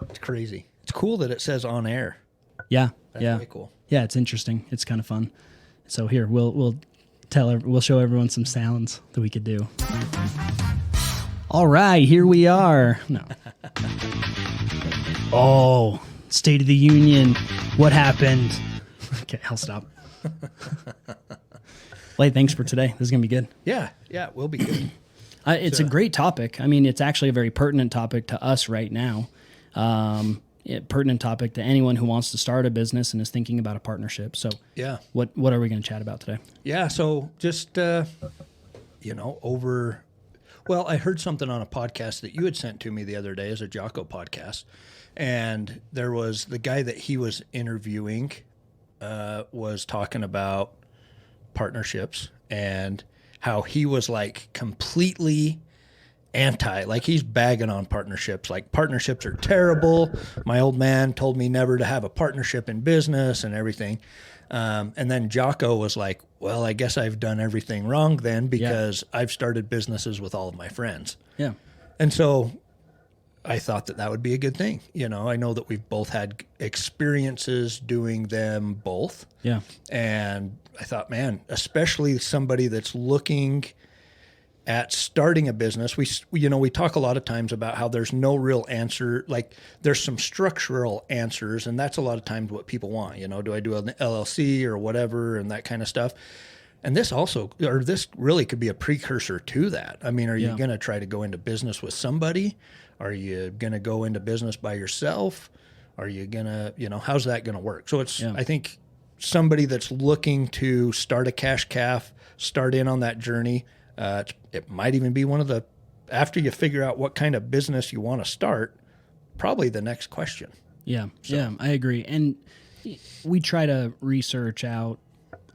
It's crazy. It's cool that it says on air. Yeah. That's yeah. really cool. Yeah. It's interesting. It's kind of fun. So here, we'll show everyone some sounds that we could do. All right, here we are. No. Oh, State of the Union. What happened? Okay, I'll stop. Wait, thanks for today. This is going to be good. Yeah, it will be good. It's a great topic. I mean, it's actually a very pertinent topic to us right now. Pertinent topic to anyone who wants to start a business and is thinking about a partnership. So, Yeah. what are we going to chat about today? Yeah, so just, Well, I heard something on a podcast that you had sent to me the other day as a Jocko podcast. And there was the guy that he was interviewing was talking about partnerships and how he was like completely anti, like he's bagging on partnerships. Like partnerships are terrible. My old man told me never to have a partnership in business and everything. And then Jocko was like, well, I guess I've done everything wrong then because I've started businesses with all of my friends. Yeah. And so I thought that would be a good thing. You know, I know that we've both had experiences doing them both. Yeah. And I thought, man, especially somebody that's looking at starting a business, we talk a lot of times about how there's no real answer. Like there's some structural answers, and that's a lot of times what people want. You know, do I do an LLC or whatever, and that kind of stuff. And this really could be a precursor to that. I mean, are you going to try to go into business with somebody? Are you going to go into business by yourself? Are you going to, how's that going to work? So I think somebody that's looking to start a cash calf, start in on that journey. It might even be after you figure out what kind of business you want to start, probably the next question. Yeah. Yeah, I agree. And we try to research out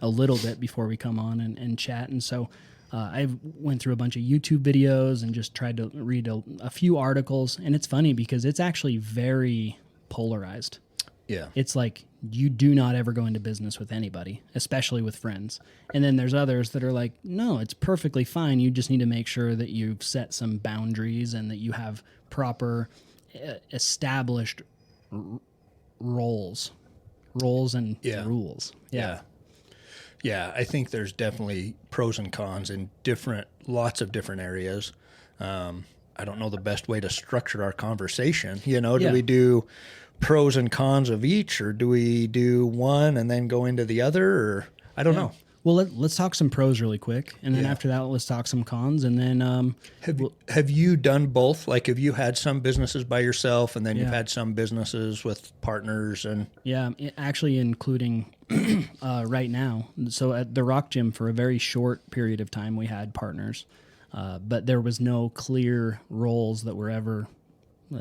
a little bit before we come on and chat. And so I went through a bunch of YouTube videos and just tried to read a few articles. And it's funny because it's actually very polarized. Yeah. It's like you do not ever go into business with anybody, especially with friends. And then there's others that are like, no, it's perfectly fine. You just need to make sure that you've set some boundaries and that you have proper established roles and rules. Yeah. Yeah, I think there's definitely pros and cons in lots of different areas. I don't know the best way to structure our conversation. Do we do pros and cons of each, or do we do one and then go into the other? Or I don't know. Well, let's talk some pros really quick, and then after that, let's talk some cons, and then have you done both? Like, have you had some businesses by yourself, and then you've had some businesses with partners? And actually, including right now. So at the Rock Gym, for a very short period of time, we had partners, but there was no clear roles that were ever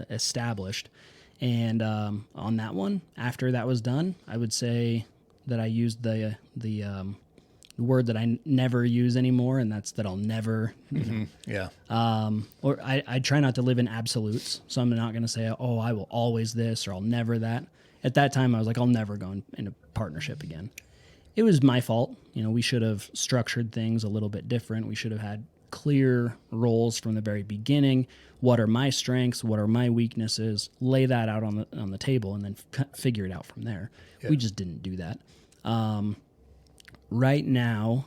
established. And on that one, after that was done, I would say that I used the word that I never use anymore, and that's that I'll never. Or I try not to live in absolutes, so I'm not going to say, oh, I will always this or I'll never that. At that time, I was like, I'll never go in a partnership again. It was my fault. We should have structured things a little bit different. We should have had clear roles from the very beginning. What are my strengths? What are my weaknesses? Lay that out on the table and then figure it out from there. Yeah. We just didn't do that. Right now,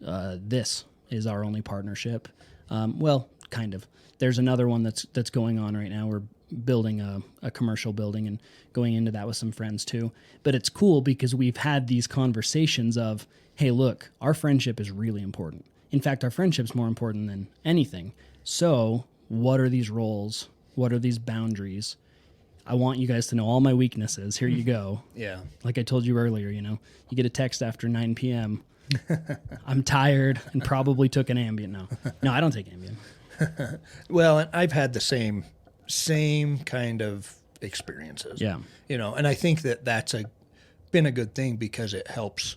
this is our only partnership. Well, kind of. There's another one that's going on right now. We're building a commercial building and going into that with some friends too. But it's cool because we've had these conversations of, hey, look, our friendship is really important. In fact, our friendship's more important than anything. So what are these roles? What are these boundaries? I want you guys to know all my weaknesses. Here you go. Yeah. Like I told you earlier, you get a text after 9 p.m. I'm tired and probably took an Ambien. No, I don't take Ambien. Well, and I've had the same kind of experiences. Yeah. And I think that's been a good thing because it helps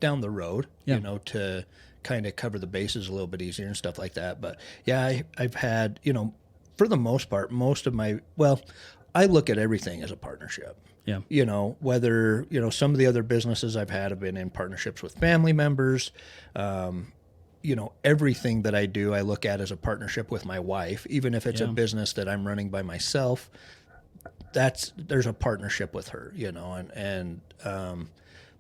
down the road, to kind of cover the bases a little bit easier and stuff like that. But yeah, I've had, for the most part, I look at everything as a partnership. Yeah. Whether, some of the other businesses I've had have been in partnerships with family members. Everything that I do, I look at as a partnership with my wife, even if it's a business that I'm running by myself. there's a partnership with her,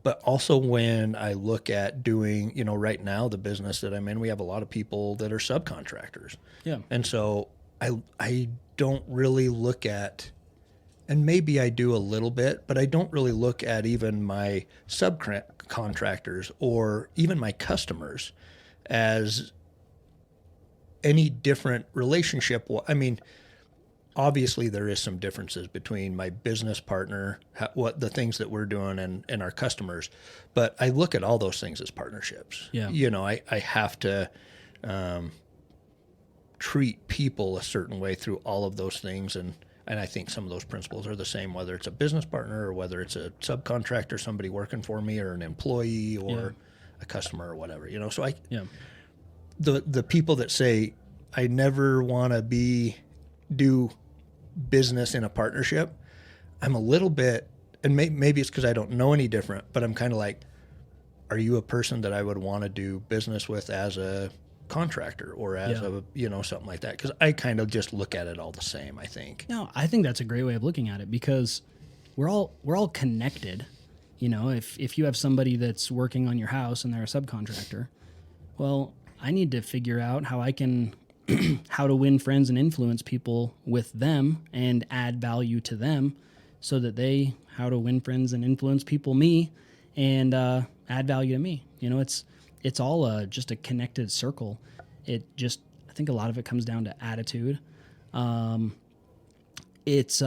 but also when I look at doing, right now, the business that I'm in, we have a lot of people that are subcontractors. Yeah. And so I don't really look at, and maybe I do a little bit, but I don't really look at even my subcontractors or even my customers as any different relationship. I mean, obviously there is some differences between my business partner, what the things that we're doing, and our customers, but I look at all those things as partnerships. Yeah. I have to treat people a certain way through all of those things, and I think some of those principles are the same, whether it's a business partner or whether it's a subcontractor, somebody working for me, or an employee, or a customer, or whatever. So the people that say I never want to do business in a partnership, I'm a little bit, and maybe it's because I don't know any different, but I'm kind of like, are you a person that I would want to do business with as a contractor or as a something like that? Because I kind of just look at it all the same, I think. No, I think that's a great way of looking at it, because we're all connected. If you have somebody that's working on your house and they're a subcontractor, well, I need to figure out how I can how to win friends and influence people with them and add value to them, so that how to win friends and influence people, me, and add value to me. It's all just a connected circle. I think a lot of it comes down to attitude. It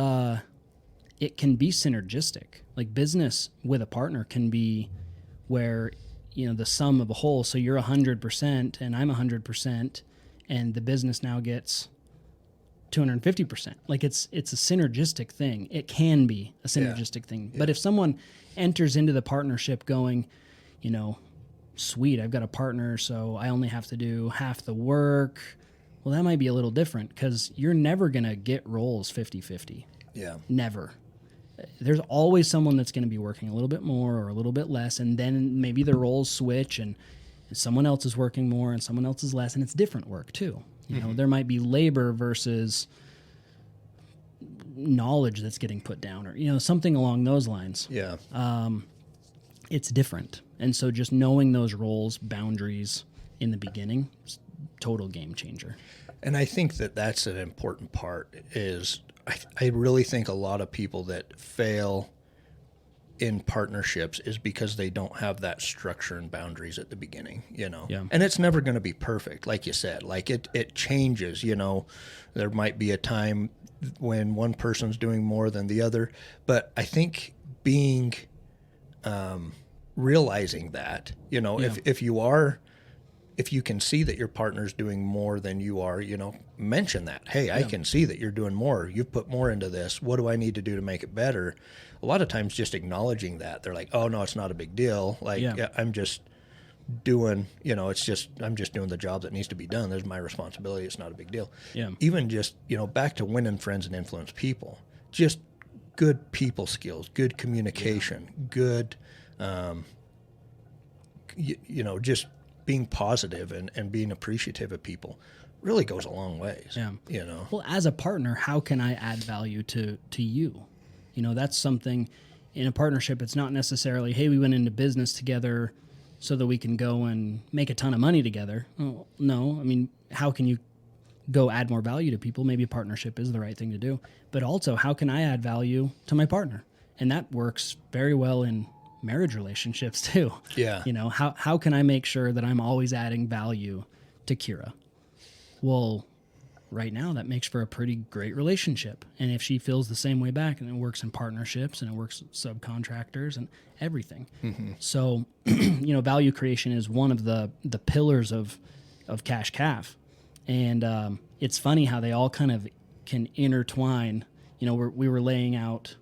can be synergistic. Like business with a partner can be where, the sum of a whole. So you're 100% and I'm 100%, and the business now gets 250%. Like it's a synergistic thing. It can be a synergistic thing. Yeah. But if someone enters into the partnership going, sweet, I've got a partner, so I only have to do half the work. Well, that might be a little different, because you're never going to get roles 50-50. Yeah. Never. There's always someone that's going to be working a little bit more or a little bit less, and then maybe the roles switch and someone else is working more and someone else is less, and it's different work too. There might be labor versus knowledge that's getting put down, or something along those lines. Yeah. It's different. And so just knowing those roles, boundaries in the beginning, total game changer. And I think that that's an important part. Is I really think a lot of people that fail in partnerships is because they don't have that structure and boundaries at the beginning, Yeah. And it's never going to be perfect. Like you said, like it changes, there might be a time when one person's doing more than the other, but I think realizing that, if you can see that your partner's doing more than you are, mention that. Hey, I can see that you're doing more. You've put more into this. What do I need to do to make it better? A lot of times just acknowledging that. They're like, oh, no, it's not a big deal. Like, I'm just doing, I'm just doing the job that needs to be done. There's my responsibility. It's not a big deal. Yeah. Even just, back to winning friends and influence people. Just good people skills, good communication, good, just being positive and being appreciative of people really goes a long ways. Yeah. Well, as a partner, how can I add value to you? That's something in a partnership. It's not necessarily, hey, we went into business together so that we can go and make a ton of money together. Well, no, I mean, how can you go add more value to people? Maybe a partnership is the right thing to do, but also how can I add value to my partner? And that works very well in marriage relationships too. Yeah. How can I make sure that I'm always adding value to Kira? Well, right now that makes for a pretty great relationship. And if she feels the same way back, and it works in partnerships and it works with subcontractors and everything. Mm-hmm. So, value creation is one of the pillars of Cash Calf. And it's funny how they all kind of can intertwine. We were laying out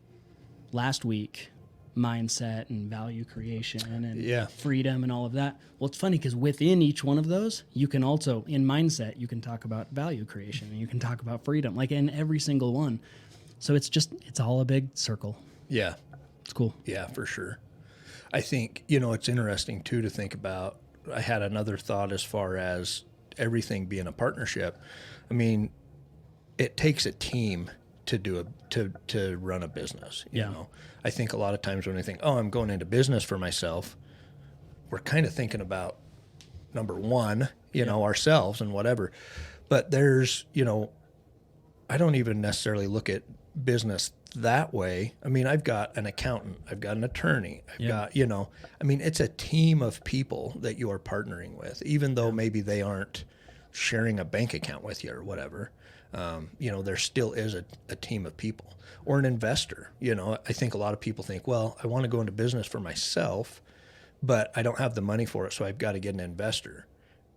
last week mindset and value creation and freedom and all of that. Well, it's funny because within each one of those, you can also, in mindset, you can talk about value creation and you can talk about freedom, like in every single one. So it's all a big circle. Yeah. It's cool. Yeah, for sure. I think, it's interesting too to think about. I had another thought as far as everything being a partnership. I mean, it takes a team to run a business. You Yeah. know, I think a lot of times when we think, oh, I'm going into business for myself, we're kind of thinking about number one, you know, ourselves and whatever. But there's, you know, I don't even necessarily look at business that way. I mean, I've got an accountant, I've got an attorney, I've got, you know, I mean, it's a team of people that you are partnering with, even though maybe they aren't sharing a bank account with you or whatever. You know, there still is a team of people. Or an investor. You know, I think a lot of people think, well, I want to go into business for myself, but I don't have the money for it, so I've got to get an investor.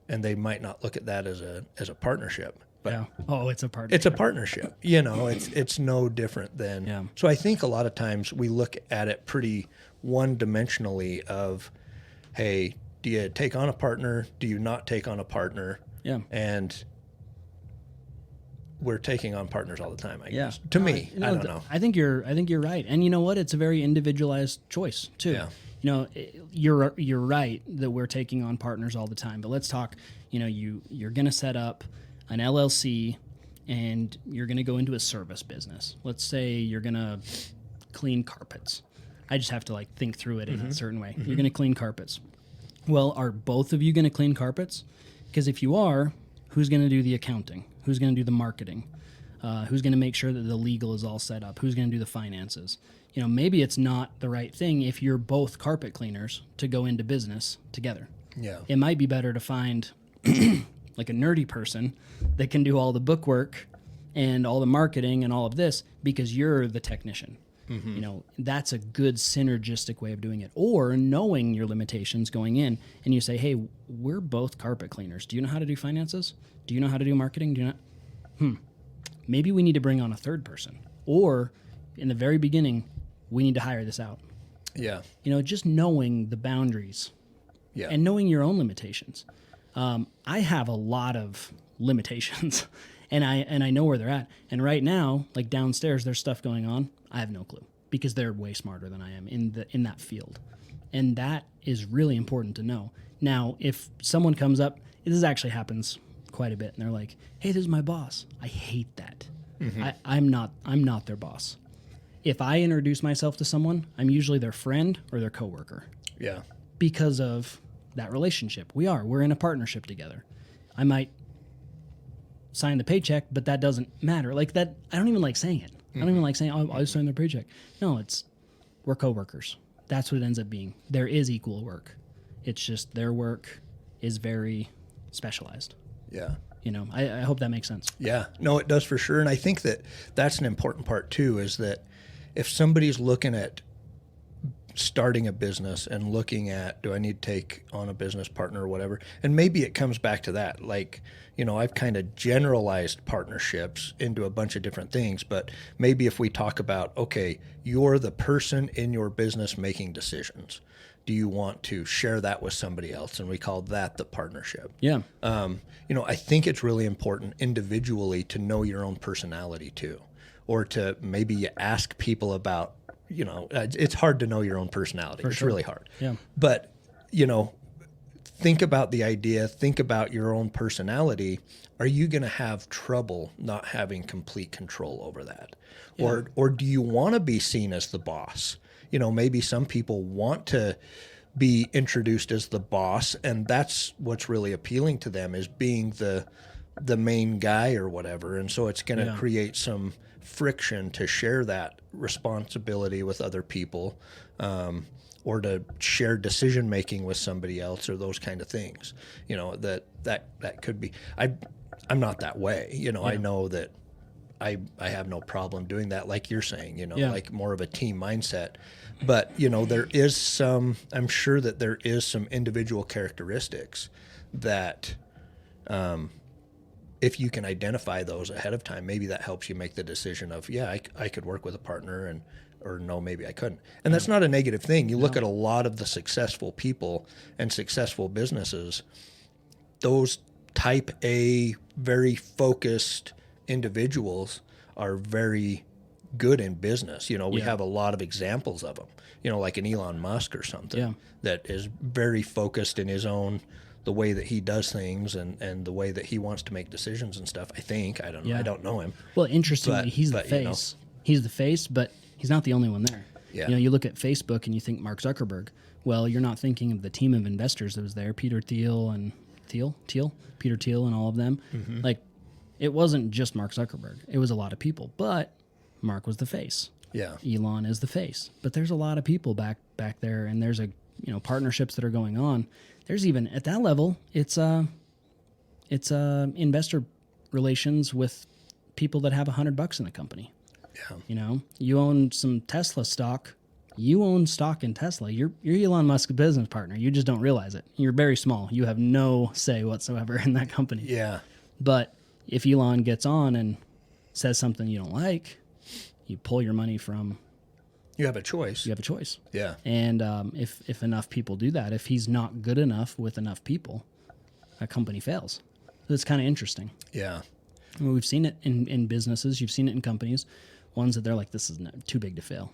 And they might not look at that as a partnership. But Yeah. Oh, it's a partnership. it's a partnership. You know, it's no different than. Yeah. So I think a lot of times we look at it pretty one-dimensionally of, hey, do you take on a partner? Do you not take on a partner? Yeah. And we're taking on partners all the time, I Yeah. guess. To me, I don't know. I think you're right. And you know what? It's a very individualized choice too. Yeah. You know, you're right that we're taking on partners all the time. But let's talk, you know, you're going to set up an LLC and you're going to go into a service business. Let's say you're going to clean carpets. I just have to like think through it in a certain way. You're going to clean carpets. Well, are both of you going to clean carpets? Because if you are, who's going to do the accounting? Who's going to do the marketing? Who's going to make sure that the legal is all set up? Who's going to do the finances? You know, maybe it's not the right thing if you're both carpet cleaners to go into business together. Yeah. It might be better to find like a nerdy person that can do all the bookwork and all the marketing and all of this because you're the technician. You know, that's a good synergistic way of doing it. Or knowing your limitations going in and you say, hey, we're both carpet cleaners. Do you know how to do finances? Do you know how to do marketing? Do you not? Maybe we need to bring on a third person. Or in the very beginning, we need to hire this out. Yeah. You know, just knowing the boundaries Yeah. and knowing your own limitations. I have a lot of limitations and I know where they're at. And right now, like downstairs, there's stuff going on. I have no clue because they're way smarter than I am in that field. And that is really important to know. Now, if someone comes up, this actually happens quite a bit, and they're like, hey, this is my boss. I hate that. I'm not their boss. If I introduce myself to someone, I'm usually their friend or their coworker Yeah. because of that relationship. We're in a partnership together. I might sign the paycheck, but that doesn't matter. Like that, I don't even like saying it. I don't even like saying, oh, I sign their paycheck. No, we're coworkers. That's what it ends up being. There is equal work. It's just their work is very specialized. Yeah. You know, I hope that makes sense. Yeah, no, it does for sure. And I think that that's an important part too, is that if somebody's looking at starting a business and looking at, do I need to take on a business partner or whatever? And maybe it comes back to that. Like, you know, I've kind of generalized partnerships into a bunch of different things, but maybe if we talk about, okay, you're the person in your business making decisions. Do you want to share that with somebody else? And we call that the partnership. Yeah. You know, I think it's really important individually to know your own personality too, or to maybe ask people about, you know, it's hard to know your own personality. It's really hard. Yeah. But, you know, think about the idea, think about your own personality. Are you going to have trouble not having complete control over that? Yeah. Or do you want to be seen as the boss? You know, maybe some people want to be introduced as the boss, and that's what's really appealing to them, is being the main guy or whatever. And so it's going to create some friction to share that responsibility with other people, or to share decision making with somebody else, or those kind of things. You know, that could be. I'm not that way. You know, I know that I have no problem doing that, like you're saying, you know, like more of a team mindset. But, you know, I'm sure that there is some individual characteristics that, if you can identify those ahead of time, maybe that helps you make the decision of, I could work with a partner, or no, maybe I couldn't. And that's not a negative thing. You look at a lot of the successful people and successful businesses, those type A, very focused individuals are very good in business. You know, we have a lot of examples of them, you know, like an Elon Musk or something that is very focused in his own the way that he does things and the way that he wants to make decisions and stuff. I think I don't know. Yeah. I don't know him. Well, interestingly, But- he's the but, you know. face. He's the face, but he's not the only one there. Yeah. You know, you look at Facebook and you think Mark Zuckerberg. Well, you're not thinking of the team of investors that was there, Peter Thiel and Peter Thiel and all of them. Mm-hmm. Like, it wasn't just Mark Zuckerberg. It was a lot of people, but Mark was the face. Yeah. Elon is the face. But there's a lot of people back there, and there's partnerships that are going on. There's even at that level, it's investor relations with people that have $100 in the company. Yeah. You know, you own some Tesla stock. You own stock in Tesla. You're Elon Musk's business partner. You just don't realize it. You're very small. You have no say whatsoever in that company. Yeah. But if Elon gets on and says something you don't like, you pull your money from. You have a choice. You have a choice. Yeah. And if enough people do that, if he's not good enough with enough people, a company fails. So it's kind of interesting. Yeah. I mean, we've seen it in businesses. You've seen it in companies. Ones that they're like, this is too big to fail.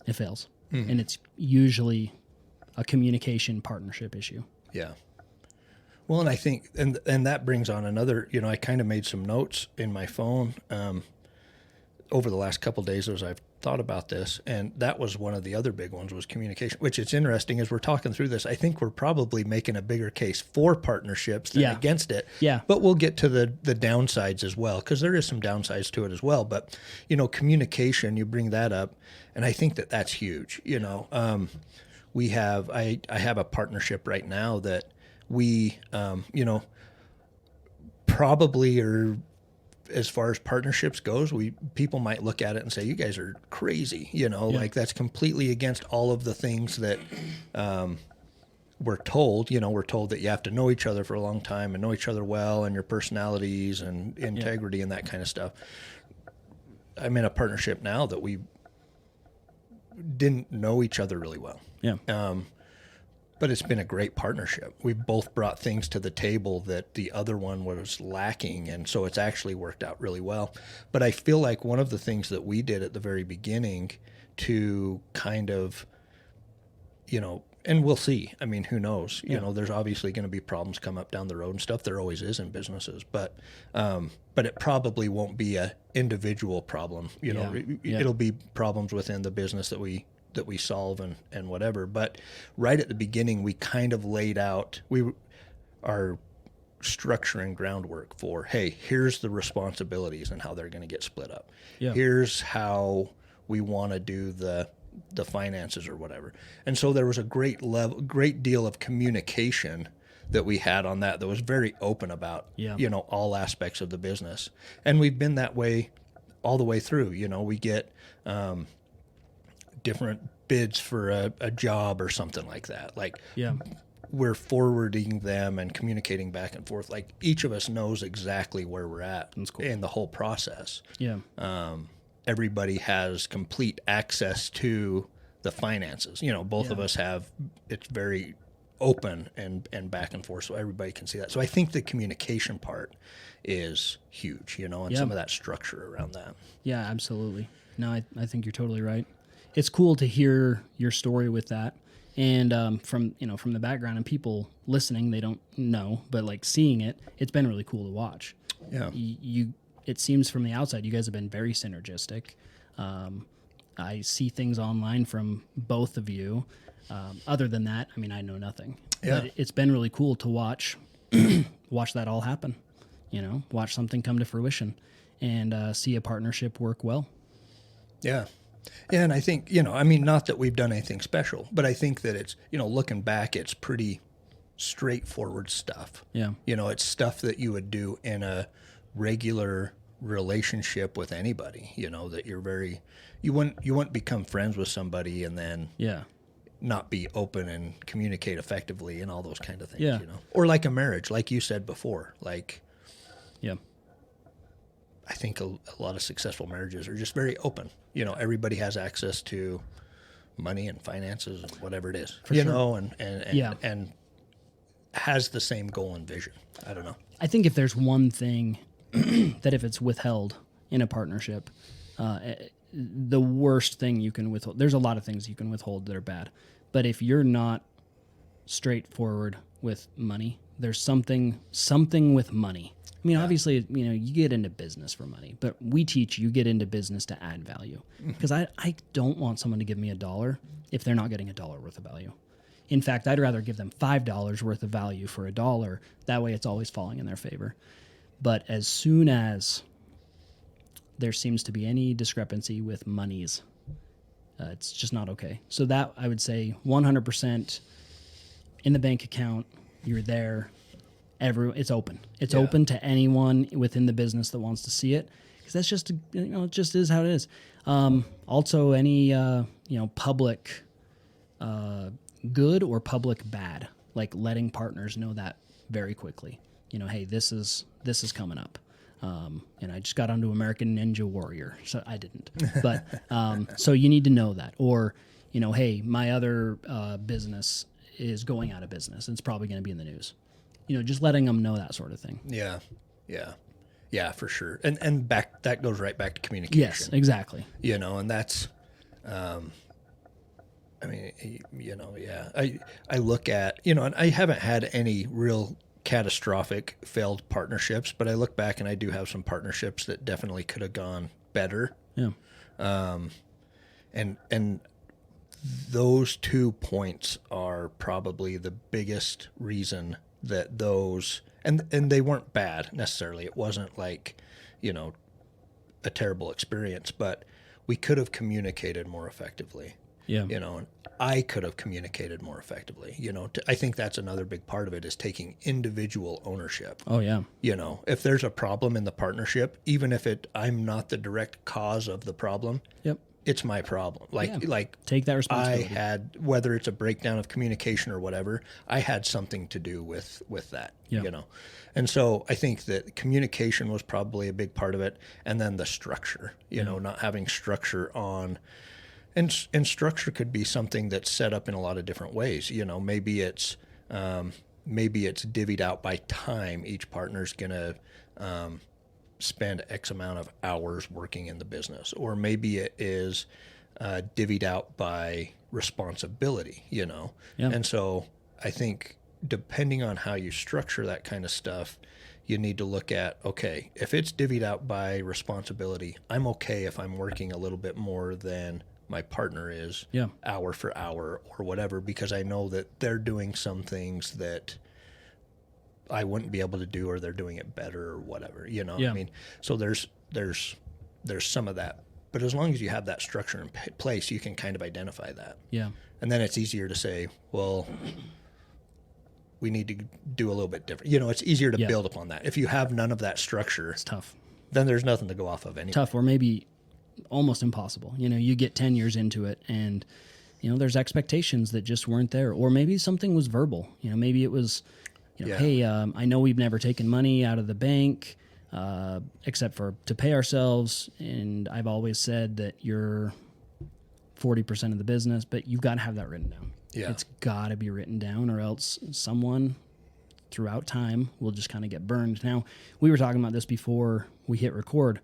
It fails. And it's usually a communication partnership issue. Yeah. Well, and I think, and that brings on another, I kind of made some notes in my phone over the last couple of days as I've thought about this. And that was one of the other big ones was communication, which it's interesting as we're talking through this. I think we're probably making a bigger case for partnerships than Yeah. against it. Yeah. But we'll get to the downsides as well, because there is some downsides to it as well. But, communication, you bring that up. And I think that that's huge. We have, I have a partnership right now that we, probably are, as far as partnerships goes, people might look at it and say, you guys are crazy, like that's completely against all of the things that we're told. We're told that you have to know each other for a long time and know each other well and your personalities and integrity and that kind of stuff. I'm in a partnership now that we didn't know each other really well. Yeah. But it's been a great partnership. We've both brought things to the table that the other one was lacking, and so it's actually worked out really well. But I feel like one of the things that we did at the very beginning to kind of, and we'll see. I mean, who knows? There's obviously going to be problems come up down the road and stuff. There always is in businesses, but it probably won't be a individual problem. It'll be problems within the business that we solve and whatever. But right at the beginning, we kind of laid out, our structure and groundwork for, hey, here's the responsibilities and how they're going to get split up. Yeah. Here's how we want to do the finances or whatever. And so there was a great deal of communication that we had on that was very open about, all aspects of the business. And we've been that way all the way through. We get, different bids for a job or something like that. Like we're forwarding them and communicating back and forth. Like each of us knows exactly where we're at in the whole process. Yeah. Everybody has complete access to the finances. Both of us have, it's very open and back and forth, so everybody can see that. So I think the communication part is huge, and some of that structure around that. Yeah, absolutely. No, I think you're totally right. It's cool to hear your story with that, and from the background and people listening, they don't know, but like seeing it, it's been really cool to watch. Yeah, it seems from the outside you guys have been very synergistic. I see things online from both of you. Other than that, I mean, I know nothing. Yeah. But it's been really cool to watch that all happen. Watch something come to fruition, and see a partnership work well. Yeah. Yeah, and I think, not that we've done anything special, but I think that it's, looking back, it's pretty straightforward stuff. Yeah. It's stuff that you would do in a regular relationship with anybody, that you wouldn't become friends with somebody and then not be open and communicate effectively and all those kind of things, Yeah. Or like a marriage, like you said before, like, I think a lot of successful marriages are just very open. Everybody has access to money and finances and whatever it is, and has the same goal and vision. I don't know. I think if there's one thing that if it's withheld in a partnership, the worst thing you can withhold, there's a lot of things you can withhold that are bad, but if you're not straightforward with money, there's something with money. I mean, obviously, you get into business for money, but we teach you get into business to add value. Because I don't want someone to give me $1 if they're not getting $1 worth of value. In fact, I'd rather give them $5 worth of value for $1. That way it's always falling in their favor. But as soon as there seems to be any discrepancy with monies, it's just not okay. So that, I would say, 100% in the bank account, you're there. It's open. It's open to anyone within the business that wants to see it, because that's just it just is how it is. Also, any public good or public bad, like letting partners know that very quickly. Hey, this is coming up. And I just got onto American Ninja Warrior, so I didn't. But so you need to know that, or hey, my other business is going out of business. And it's probably going to be in the news. Just letting them know that sort of thing. Yeah, for sure. And that goes right back to communication. Yes, exactly. And that's, I look at, and I haven't had any real catastrophic failed partnerships, but I look back and I do have some partnerships that definitely could have gone better. Yeah. And those 2 points are probably the biggest reason that those, and they weren't bad necessarily. It wasn't like, a terrible experience, but we could have communicated more effectively. Yeah. And I could have communicated more effectively. I think that's another big part of it, is taking individual ownership. Oh yeah. If there's a problem in the partnership, even if I'm not the direct cause of the problem, Yep. it's my problem. Like take that responsibility. I had, whether it's a breakdown of communication or whatever, I had something to do with that. Yeah. And so I think that communication was probably a big part of it, and then the structure. Not having structure on. And structure could be something that's set up in a lot of different ways. Maybe it's divvied out by time. Each partner's gonna spend X amount of hours working in the business, or maybe it is divvied out by responsibility. Yeah. And so I think depending on how you structure that kind of stuff, you need to look at, okay, if it's divvied out by responsibility, I'm okay if I'm working a little bit more than my partner is, hour for hour or whatever, because I know that they're doing some things that I wouldn't be able to do, or they're doing it better or whatever, I mean, so there's some of that, but as long as you have that structure in place, you can kind of identify that. Yeah. And then it's easier to say, well, we need to do a little bit different. It's easier to build upon that. If you have none of that structure, It's tough. then there's nothing to go off of anyway. Tough, or maybe almost impossible. You get 10 years into it, and there's expectations that just weren't there, or maybe something was verbal. Maybe it was, hey, I know we've never taken money out of the bank except for to pay ourselves, and I've always said that you're 40% of the business, but you've got to have that written down. Yeah. It's got to be written down, or else someone throughout time will just kind of get burned. Now, we were talking about this before we hit record.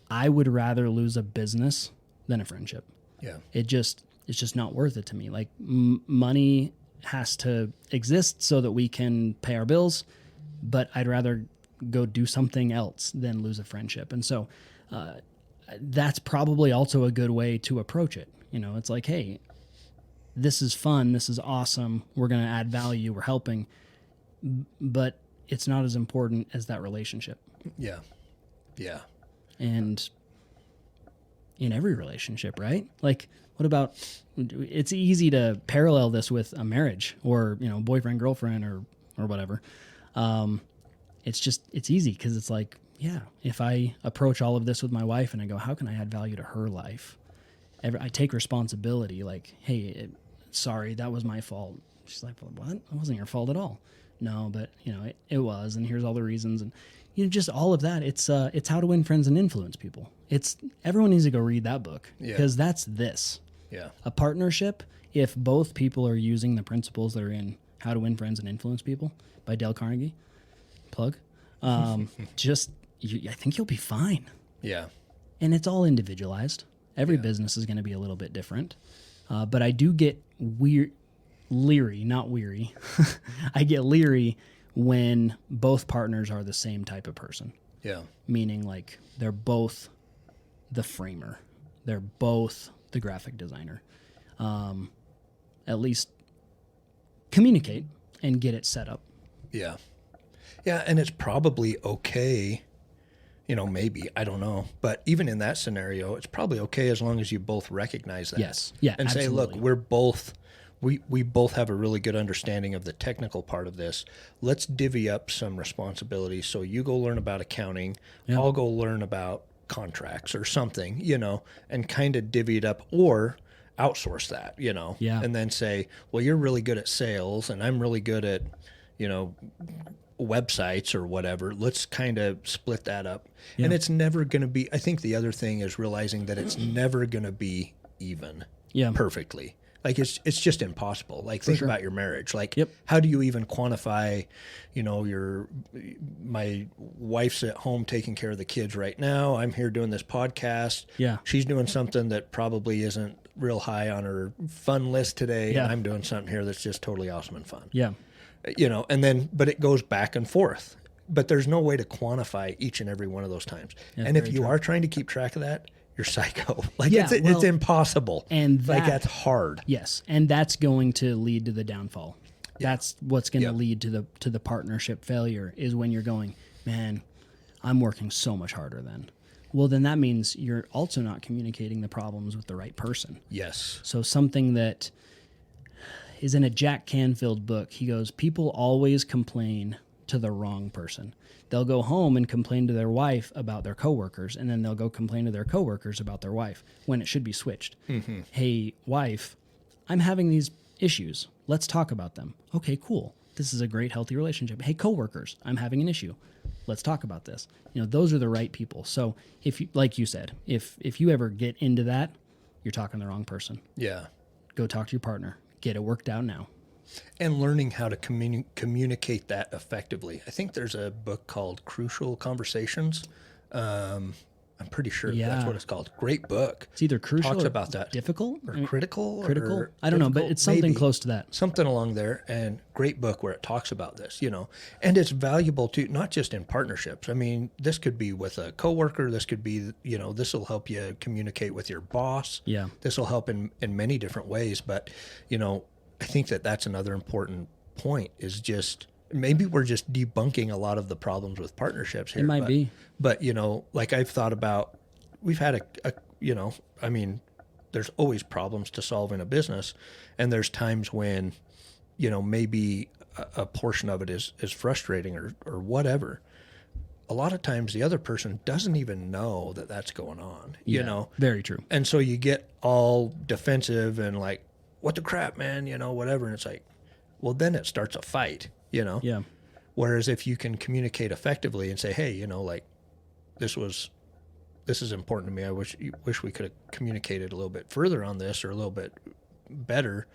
I would rather lose a business than a friendship. Yeah. It's just not worth it to me. Like money has to exist so that we can pay our bills, but I'd rather go do something else than lose a friendship. And so that's probably also a good way to approach it. It's like, hey, this is fun. This is awesome. We're going to add value. We're helping, but it's not as important as that relationship. Yeah. Yeah. And in every relationship, right? Like, what about, it's easy to parallel this with a marriage or, boyfriend, girlfriend, or whatever. It's easy because it's like, yeah, if I approach all of this with my wife and I go, how can I add value to her life? I take responsibility, like, hey, sorry, that was my fault. She's like, well, what? It wasn't your fault at all. No, but it was, and here's all the reasons. And just all of that. It's How to Win Friends and Influence People. Everyone needs to go read that book, because that's this. Yeah. A partnership, if both people are using the principles that are in How to Win Friends and Influence People by Dale Carnegie, plug, I think you'll be fine. Yeah. And it's all individualized. Every business is going to be a little bit different. But I do get leery, not weary. I get leery when both partners are the same type of person, Yeah. meaning like they're both the framer, they're both the graphic designer. At least communicate and get it set up. Yeah. Yeah. And it's probably okay, maybe, I don't know. But even in that scenario, it's probably okay as long as you both recognize that. Yes. Yeah. And say, look, absolutely. we both have a really good understanding of the technical part of this. Let's divvy up some responsibilities. So you go learn about accounting, I'll go learn about contracts or something, and kind of divvy it up, or outsource that, Yeah. and then say, well, you're really good at sales and I'm really good at, websites or whatever. Let's kind of split that up. Yeah. And it's never going to be, I think the other thing is realizing that it's never going to be even perfectly. Like it's just impossible. Like think about your marriage. Like how do you even quantify, my wife's at home taking care of the kids right now. I'm here doing this podcast. Yeah. She's doing something that probably isn't real high on her fun list today. Yeah. And I'm doing something here that's just totally awesome and fun. Yeah. And then, but it goes back and forth. But there's no way to quantify each and every one of those times. Yeah, and if you are trying to keep track of that, you're psycho. Like Yeah, it's impossible. And that's hard. Yes, and that's going to lead to the downfall. Yeah. That's what's going to lead to the partnership failure, is when you're going, man, I'm working so much harder then. Well, then that means you're also not communicating the problems with the right person. Yes. So something that is in a Jack Canfield book, he goes, people always complain to the wrong person. They'll go home and complain to their wife about their coworkers, and then they'll go complain to their coworkers about their wife, when it should be switched. Mm-hmm. Hey, wife, I'm having these issues. Let's talk about them. Okay, cool. This is a great, healthy relationship. Hey, coworkers, I'm having an issue. Let's talk about this. Those are the right people. So if you, like you said, if you ever get into that, you're talking to the wrong person. Yeah. Go talk to your partner. Get it worked out now. And learning how to communicate that effectively. I think there's a book called Crucial Conversations. I'm pretty sure that's what it's called. Great book. It's either crucial Talks or about that. difficult or critical. Critical. Or I don't know, but it's something maybe. close to that. Something along there, and great book where it talks about this, and it's valuable too, not just in partnerships. I mean, this could be with a coworker. This could be, this will help you communicate with your boss. Yeah. This will help in many different ways. But, I think that's another important point, is just maybe we're just debunking a lot of the problems with partnerships here. It might be. But, like I've thought about, we've had there's always problems to solve in a business. And there's times when, maybe a portion of it is frustrating or whatever. A lot of times the other person doesn't even know that that's going on, Very true. And so you get all defensive and like, what the crap, man, whatever. And it's like, well, then it starts a fight, Yeah. Whereas if you can communicate effectively and say, hey, like this is important to me. I wish we could have communicated a little bit further on this, or a little bit better.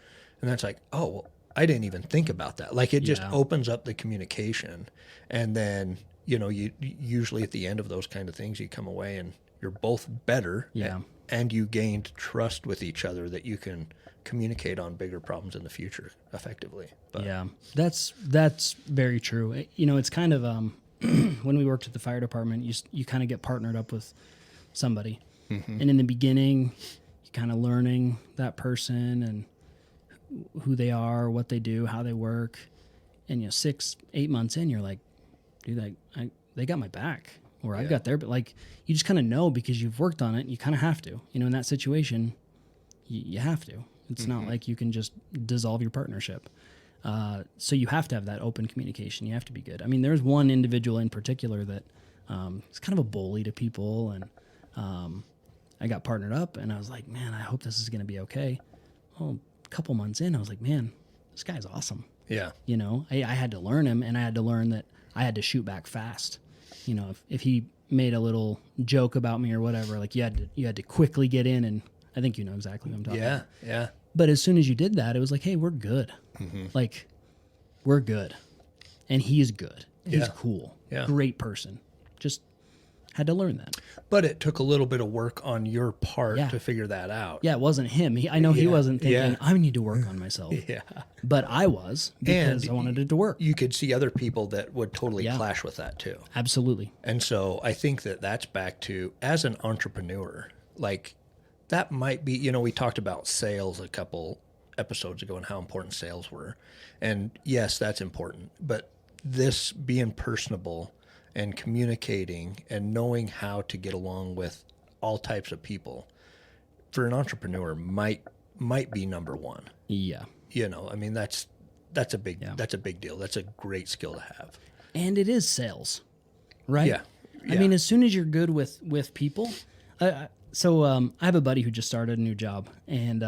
And that's like, oh, well, I didn't even think about that. Like it just opens up the communication. And then, you usually at the end of those kind of things, you come away and you're both better. Yeah. And you gained trust with each other that you can communicate on bigger problems in the future effectively. But yeah, that's very true. It's kind of when we worked at the fire department, you kind of get partnered up with somebody, and in the beginning, you're kind of learning that person and who they are, what they do, how they work, and 6-8 months in, you're like, dude, they got my back, or I've got their, but like you just kind of know because you've worked on it. You kind of have to, in that situation, you have to. It's not like you can just dissolve your partnership. So you have to have that open communication. You have to be good. I mean, there's one individual in particular that is kind of a bully to people, and I got partnered up, and I was like, man, I hope this is going to be okay. Well, a couple months in, I was like, man, this guy's awesome. Yeah. I had to learn him, and I had to learn that I had to shoot back fast. If he made a little joke about me or whatever, like you had to quickly get in, and I think you know exactly what I'm talking about. Yeah. But as soon as you did that, it was like, hey, we're good. Like, we're good. And he's good. He's cool. Yeah. Great person. Just had to learn that. But it took a little bit of work on your part Yeah. to figure that out. Yeah, it wasn't him. I know he Yeah, wasn't thinking, yeah. I need to work on myself. Yeah. But I was, because And I wanted it to work. You could see other people that would totally Yeah. clash with that too. Absolutely. And so I think that that's back to, as an entrepreneur, like that might be, we talked about sales a couple episodes ago and how important sales were. And yes, that's important. But this being personable and communicating and knowing how to get along with all types of people for an entrepreneur might be number one. Yeah. I mean, that's a big deal. That's a great skill to have. And it is sales, right? Yeah. I mean, as soon as you're good with people. So I have a buddy who just started a new job, and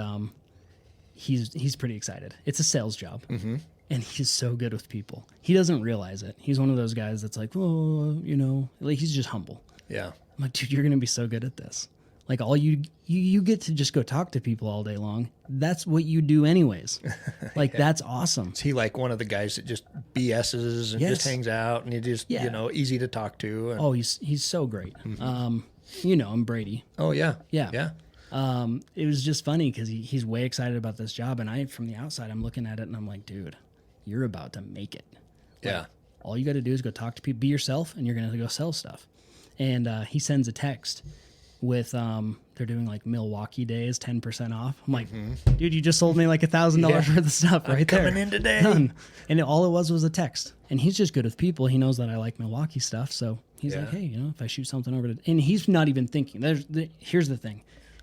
he's pretty excited. It's a sales job. Mm-hmm. And he's so good with people. He doesn't realize it. He's one of those guys that's like, oh, like he's just humble. Yeah. I'm like, dude, you're going to be so good at this. Like all you get to just go talk to people all day long. That's what you do anyways. Like that's awesome. Is he like one of the guys that just BS's and Yes. just hangs out and he just, easy to talk to? And, Oh, he's so great. I'm Brady. oh, yeah. Yeah. Yeah. It was just funny because he's way excited about this job. And from the outside, I'm looking at it and I'm like, dude, you're about to make it. Yeah. All you got to do is go talk to people, be yourself, and you're going to go sell stuff. And he sends a text with they're doing like Milwaukee days, 10% off. I'm like, dude, you just sold me like $1,000 Yeah. worth of stuff right there. Coming in today. Done. And all it was a text. And he's just good with people. He knows that I like Milwaukee stuff. So he's Yeah. like, hey, if I shoot something over to, and he's not even thinking. Here's the thing.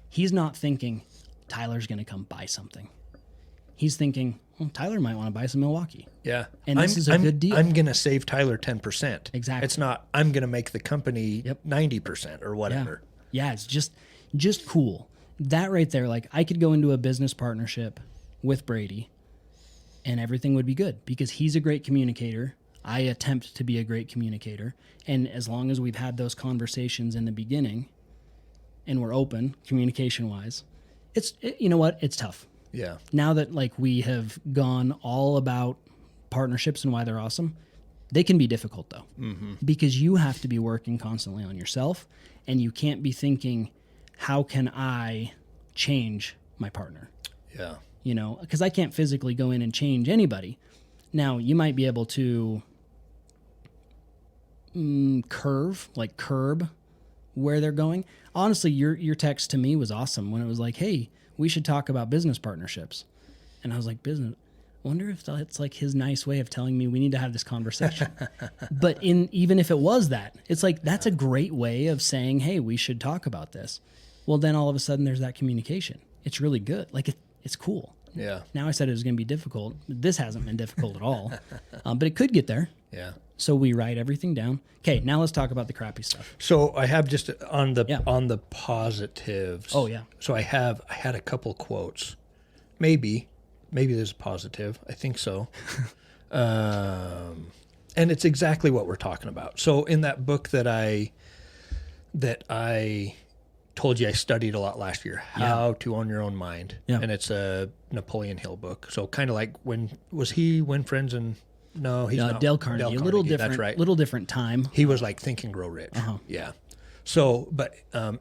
He's not thinking Tyler's going to come buy something. He's thinking, well, Tyler might want to buy some Milwaukee. Yeah. And this is a good deal. I'm going to save Tyler 10%. Exactly. It's not, I'm going to make the company 90% or whatever. Yeah, it's just cool. That right there, like I could go into a business partnership with Brady and everything would be good because he's a great communicator. I attempt to be a great communicator. And as long as we've had those conversations in the beginning and we're open communication wise, you know what? It's tough. Yeah. Now that like we have gone all about partnerships and why they're awesome, they can be difficult though, because you have to be working constantly on yourself and you can't be thinking, how can I change my partner? Yeah. Because I can't physically go in and change anybody. Now you might be able to curb where they're going. Honestly, your text to me was awesome when it was like, hey, we should talk about business partnerships. And I was like, business? Wonder if that's like his nice way of telling me we need to have this conversation. But even if it was that, it's like, that's a great way of saying, hey, we should talk about this. Well, then all of a sudden there's that communication. It's really good. Like it's cool. Yeah. Now I said it was going to be difficult. This hasn't been difficult at all, but it could get there. Yeah. So we write everything down. Okay, now let's talk about the crappy stuff. So I have just on the positives. Oh, yeah. So I had a couple quotes. Maybe this is positive. I think so. And it's exactly what we're talking about. So in that book that I told you I studied a lot last year, How to Own Your Own Mind. Yeah. And it's a Napoleon Hill book. So kind of like When Friends and No, he's not. Dale Carnegie. A little different. That's right. Little different time. He was like Think and Grow Rich. Yeah. So, but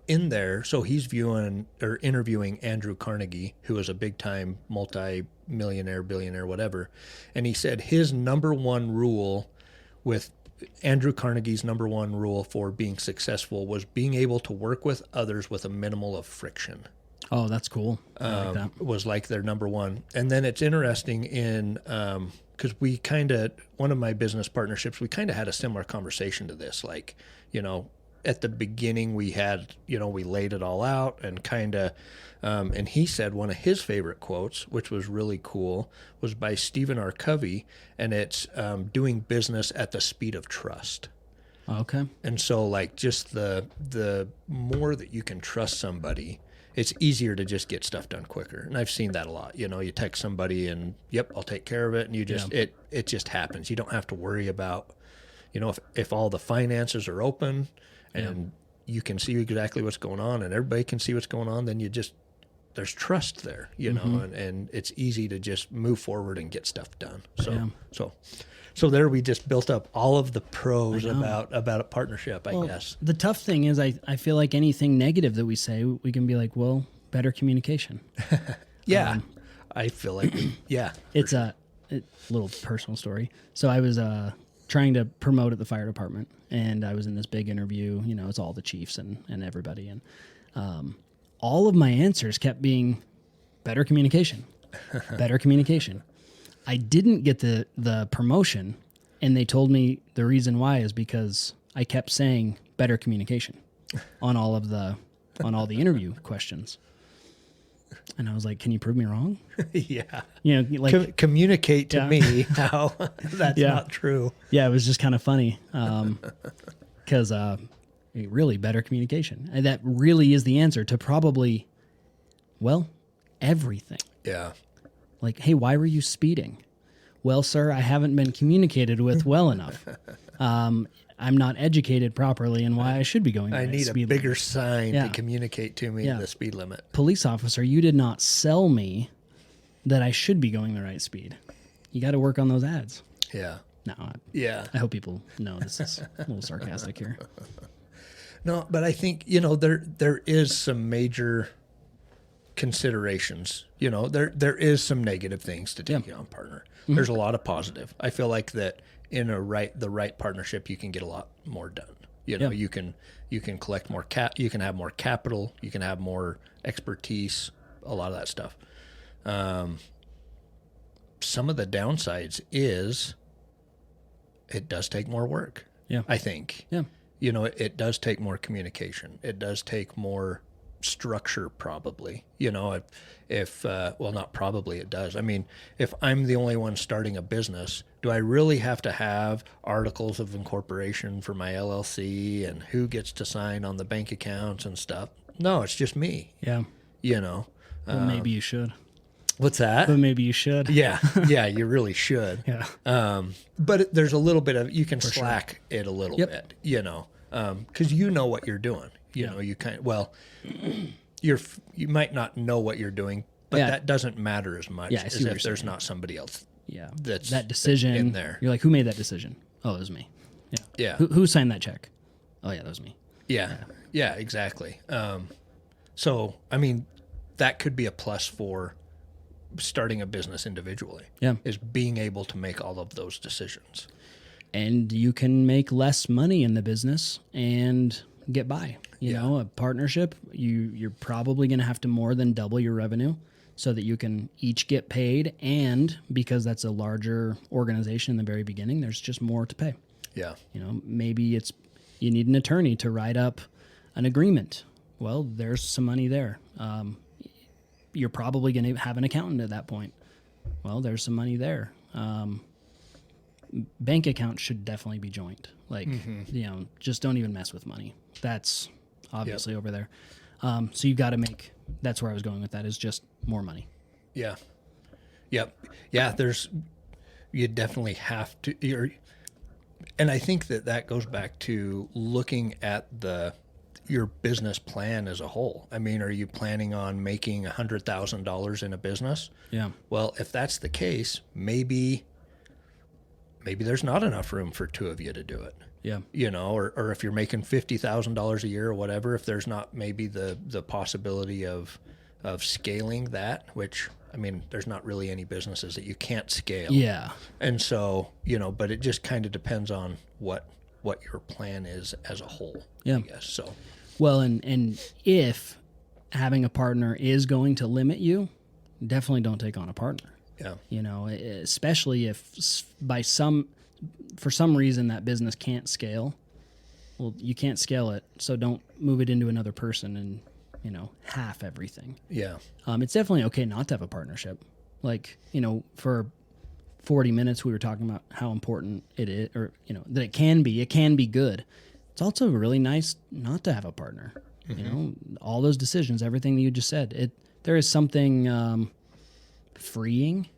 in there, so he's interviewing Andrew Carnegie, who was a big time multi-millionaire, billionaire, whatever. And he said his number one rule with Andrew Carnegie's number one rule for being successful was being able to work with others with a minimal of friction. Oh, that's cool. I like that. Was like their number one. And then it's interesting in, because one of my business partnerships, we kind of had a similar conversation to this. Like, at the beginning we had, we laid it all out and and he said one of his favorite quotes, which was really cool, was by Stephen R. Covey. And it's doing business at the speed of trust. Okay. And so like just the more that you can trust somebody, it's easier to just get stuff done quicker. And I've seen that a lot. You text somebody and, yep, I'll take care of it. And you just, it just happens. You don't have to worry about, if all the finances are open and you can see exactly what's going on and everybody can see what's going on, then there's trust there, and it's easy to just move forward and get stuff done. So So there we just built up all of the pros I know. about a partnership, I Well, guess. the tough thing is I feel like anything negative that we say, we can be like, well, better communication. Yeah. I feel like yeah. It's a little personal story. So I was trying to promote at the fire department, and I was in this big interview. You know, it's all the chiefs and everybody, and all of my answers kept being better communication, better communication. I didn't get the promotion, and they told me the reason why is because I kept saying better communication on all the interview questions. And I was like, can you prove me wrong? Yeah. You know, like, Communicate to Yeah. me how that's Yeah. not true. yeah, it was just kind of funny. Because really better communication. And that really is the answer to probably, well, everything. Yeah. Like, hey, why were you speeding? Well, sir, I haven't been communicated with well enough. I'm not educated properly in why I should be going. I the need a speed bigger limit. sign Yeah. to communicate to me Yeah. the speed limit. Police officer, you did not sell me that I should be going the right speed. You got to work on those ads. Yeah. No, Yeah. I hope people know this is a little sarcastic here. No, but I think, there is some major considerations. There is some negative things to take on partner. There's a lot of positive. I feel like that in the right partnership, you can get a lot more done. You can collect more you can have more capital, you can have more expertise, a lot of that stuff. Some of the downsides is it does take more work. Yeah. I think. Yeah. It does take more communication. It does take more structure, probably. If well, not probably, it does. I mean, if I'm the only one starting a business, do I really have to have articles of incorporation for my LLC and who gets to sign on the bank accounts and stuff? No, it's just me. Yeah. Well, Well, maybe you should. what's that? But maybe you should. Yeah, you really should. Yeah. But there's a little bit of, you can slack it a little bit, because you know what you're doing. You might not know what you're doing, but Yeah. that doesn't matter as much Yeah, I as see what if you're there's saying. not somebody else. Yeah. That's that decision in there. You're like, who made that decision? Oh, it was me. Yeah. Yeah. Who signed that check? Oh, yeah, that was me. Yeah, exactly. So, I mean, that could be a plus for starting a business individually. Yeah. Is being able to make all of those decisions. And you can make less money in the business and get by. You know, a partnership, you're probably going to have to more than double your revenue so that you can each get paid. And because that's a larger organization in the very beginning, there's just more to pay. Yeah. Maybe you need an attorney to write up an agreement. Well, there's some money there. You're probably going to have an accountant at that point. Well, there's some money there. Bank accounts should definitely be joint. Like, just don't even mess with money. That's obviously over there. So you've got to that's where I was going with that, is just more money. Yeah. Yep. Yeah. You definitely have to, and I think that goes back to looking at your business plan as a whole. I mean, are you planning on making $100,000 in a business? Yeah. Well, if that's the case, maybe there's not enough room for two of you to do it. Yeah. Or if you're making $50,000 a year or whatever, if there's not maybe the possibility of scaling that, which, I mean, there's not really any businesses that you can't scale. Yeah. And so, but it just kind of depends on what your plan is as a whole. Yeah. I guess. So, Well, and if having a partner is going to limit you, definitely don't take on a partner. yeah. Especially if for some reason that business can't scale. Well, you can't scale it, so don't move it into another person and, half everything. Yeah. It's definitely okay not to have a partnership. Like, for 40 minutes we were talking about how important it is, or, that it can be good. It's also really nice not to have a partner. All those decisions, everything that you just said, there is something freeing.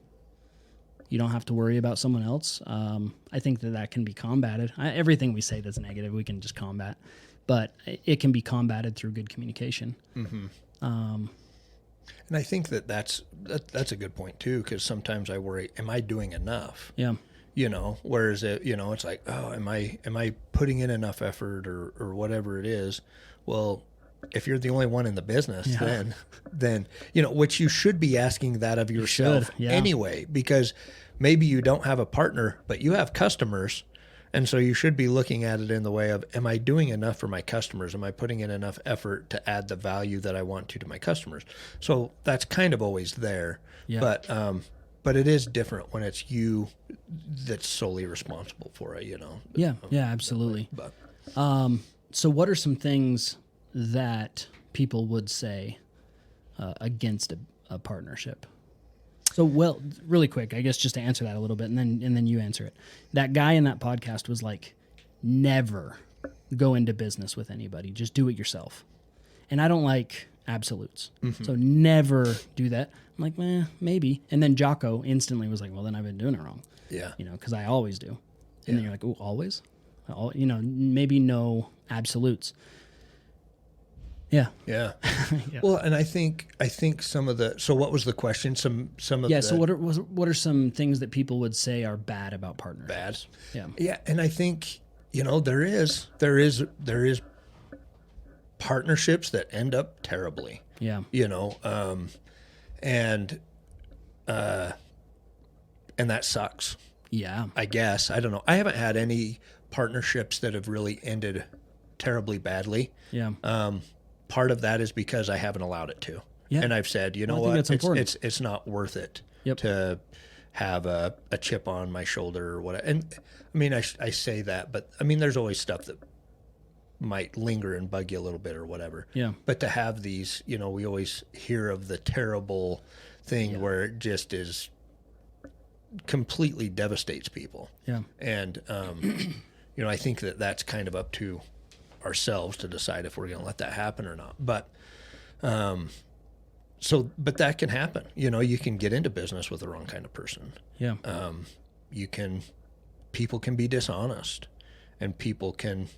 You don't have to worry about someone else. I think that can be combated. Everything we say that's negative, we can just combat, but it can be combated through good communication. And I think that's a good point too, because sometimes I worry, am I doing enough? Yeah. you know, whereas it, you know, it's like, oh, am I putting in enough effort or whatever it is? Well, if you're the only one in the business, then, you know, which you should be asking that of yourself anyway, because maybe you don't have a partner, but you have customers. And so you should be looking at it in the way of, am I doing enough for my customers? Am I putting in enough effort to add the value that I want to my customers? So that's kind of always there. Yeah. But it is different when it's you that's solely responsible for it, you know? Yeah. Yeah, absolutely. But, so what are some things that people would say against a partnership? So, well, really quick, I guess just to answer that a little bit, and then you answer it. That guy in that podcast was like, never go into business with anybody. Just do it yourself. And I don't like absolutes. Mm-hmm. So never do that. I'm like, maybe. And then Jocko instantly was like, well, then I've been doing it wrong. Yeah. You know, because I always do. And then you're like, oh, always? You know, maybe no absolutes. Yeah. Yeah. Yeah. Well, and I think some of the, so what was the question? Some of the, so what are some things that people would say are bad about partnerships? Bad. Yeah. Yeah. And I think, you know, there is partnerships that end up terribly. Yeah. You know, and that sucks. Yeah. I guess. I don't know. I haven't had any partnerships that have really ended terribly badly. Yeah. Part of that is because I haven't allowed it to. Yeah. And I've said, you know what, it's not worth it to have a chip on my shoulder or whatever. And I mean, I say that, but I mean, there's always stuff that might linger and bug you a little bit or whatever. Yeah. But to have these, you know, we always hear of the terrible thing where it just is completely devastates people. Yeah. And, you know, I think that's kind of up to ourselves to decide if we're going to let that happen or not. But, but that can happen. You know, you can get into business with the wrong kind of person. Yeah. People can be dishonest, and people can